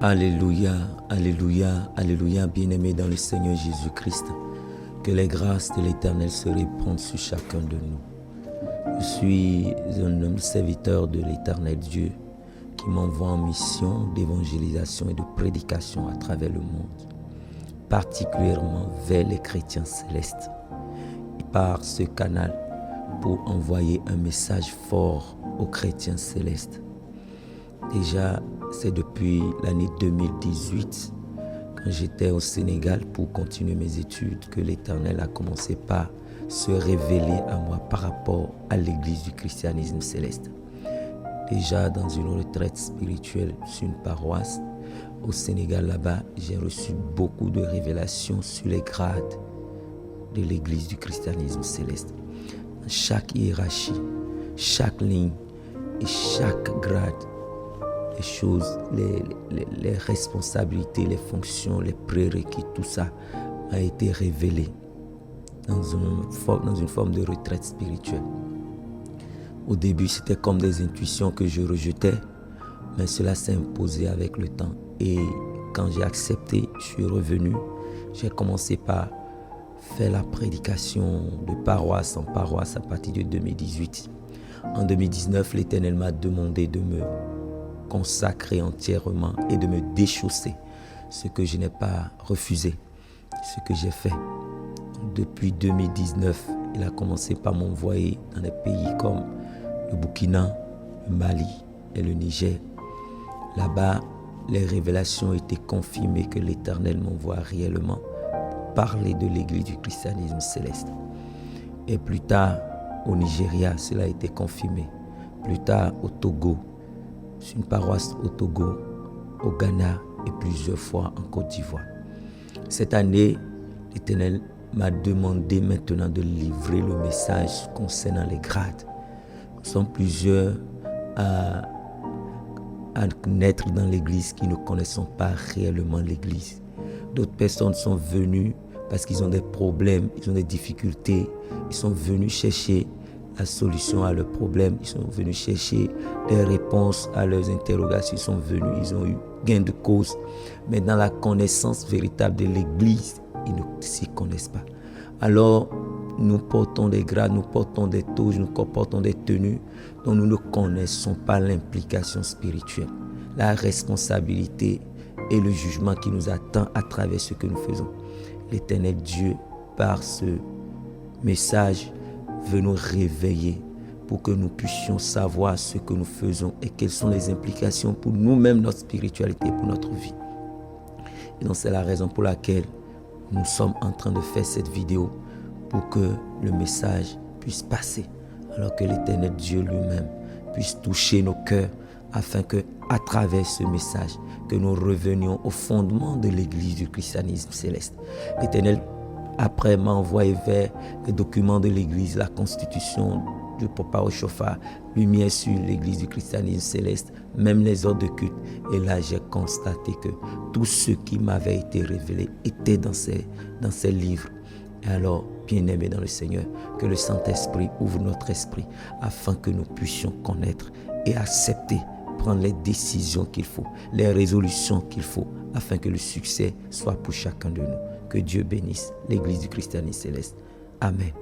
Alléluia, alléluia, alléluia, bien-aimés dans le Seigneur Jésus-Christ. Que les grâces de l'Éternel se répandent sur chacun de nous. Je suis un homme serviteur de l'Éternel Dieu qui m'envoie en mission d'évangélisation et de prédication à travers le monde, particulièrement vers les chrétiens célestes. Et par ce canal, pour envoyer un message fort aux chrétiens célestes. Déjà, c'est depuis l'année 2018, quand j'étais au Sénégal pour continuer mes études, que l'Éternel a commencé par se révéler à moi par rapport à l'église du christianisme céleste. Déjà dans une retraite spirituelle sur une paroisse au Sénégal, là-bas, j'ai reçu beaucoup de révélations sur les grades de l'église du christianisme céleste. Chaque hiérarchie, chaque ligne et chaque grade, les choses, les responsabilités, les fonctions, les prérequis, tout ça a été révélé dans une forme de retraite spirituelle. Au début, c'était comme des intuitions que je rejetais, mais cela s'est imposé avec le temps. Et quand j'ai accepté, je suis revenu, j'ai commencé par faire la prédication de paroisse en paroisse à partir de 2018. En 2019, l'Éternel m'a demandé de me consacrer entièrement et de me déchausser, ce que je n'ai pas refusé, ce que j'ai fait. Depuis 2019, il a commencé par m'envoyer dans des pays comme le Burkina, le Mali et le Niger. Là-bas, les révélations étaient confirmées que l'Éternel m'envoie réellement pour parler de l'église du christianisme céleste. Et plus tard, au Nigeria, cela a été confirmé. Plus tard, au Togo, sur une paroisse au Togo, au Ghana et plusieurs fois en Côte d'Ivoire. Cette année, l'Éternel m'a demandé maintenant de livrer le message concernant les grades. Nous sommes plusieurs à naître dans l'église qui ne connaissons pas réellement l'église. D'autres personnes sont venues parce qu'ils ont des problèmes, ils ont des difficultés. Ils sont venus chercher la solution à leurs problèmes. Ils sont venus chercher des réponses à leurs interrogations. Ils sont venus, ils ont eu gain de cause. Mais dans la connaissance véritable de l'église, ils ne s'y connaissent pas. Alors, nous portons des grades, nous portons des touches, nous portons des tenues dont nous ne connaissons pas l'implication spirituelle, la responsabilité et le jugement qui nous attend à travers ce que nous faisons. L'Éternel Dieu, par ce message, veut nous réveiller pour que nous puissions savoir ce que nous faisons et quelles sont les implications pour nous-mêmes, notre spiritualité, pour notre vie. Et donc c'est la raison pour laquelle nous sommes en train de faire cette vidéo, pour que le message puisse passer, alors que l'Éternel Dieu lui-même puisse toucher nos cœurs, afin que, à travers ce message, que nous revenions au fondement de l'église du christianisme céleste. L'Éternel, après, m'a envoyé vers les documents de l'église, la constitution du papa au chauffard, lumière sur l'église du christianisme céleste, même les ordres de culte. Et là, j'ai constaté que tout ce qui m'avait été révélé était dans ces livres. Et alors, bien-aimés dans le Seigneur, que le Saint-Esprit ouvre notre esprit afin que nous puissions connaître et accepter, prendre les décisions qu'il faut, les résolutions qu'il faut, afin que le succès soit pour chacun de nous. Que Dieu bénisse l'Église du christianisme céleste. Amen.